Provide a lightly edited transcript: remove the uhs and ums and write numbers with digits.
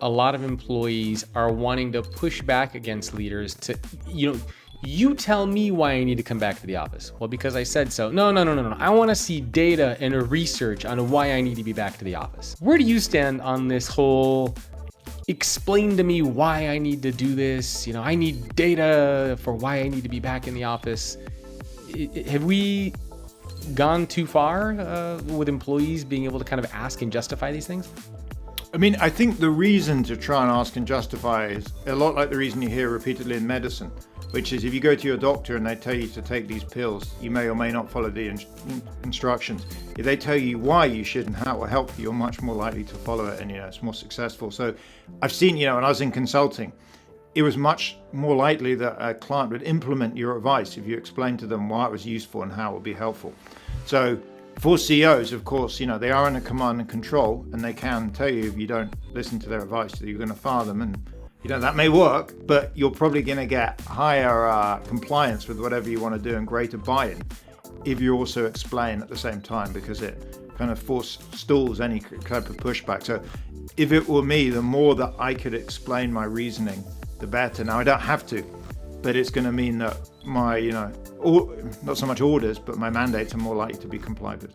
a lot of employees are wanting to push back against leaders to, you tell me why I need to come back to the office. Well, because I said so. No. I want to see data and research on why I need to be back to the office. Where do you stand on this whole explain to me why I need to do this? I need data for why I need to be back in the office. Have we gone too far with employees being able to kind of ask and justify these things? I mean, I think the reason to try and ask and justify is a lot like the reason you hear repeatedly in medicine, which is if you go to your doctor and they tell you to take these pills, you may or may not follow the instructions. If they tell you why you should and how it will help you, you're much more likely to follow it, and it's more successful. So I've seen, when I was in consulting, it was much more likely that a client would implement your advice if you explained to them why it was useful and how it would be helpful. So for CEOs, of course, they are under command and control, and they can tell you if you don't listen to their advice that you're going to fire them, and that may work, but you're probably going to get higher compliance with whatever you want to do and greater buy-in if you also explain at the same time, because it kind of forestalls any type of pushback. So if it were me, the more that I could explain my reasoning, the better. Now, I don't have to, but it's going to mean that my, not so much orders, but my mandates are more likely to be complied with.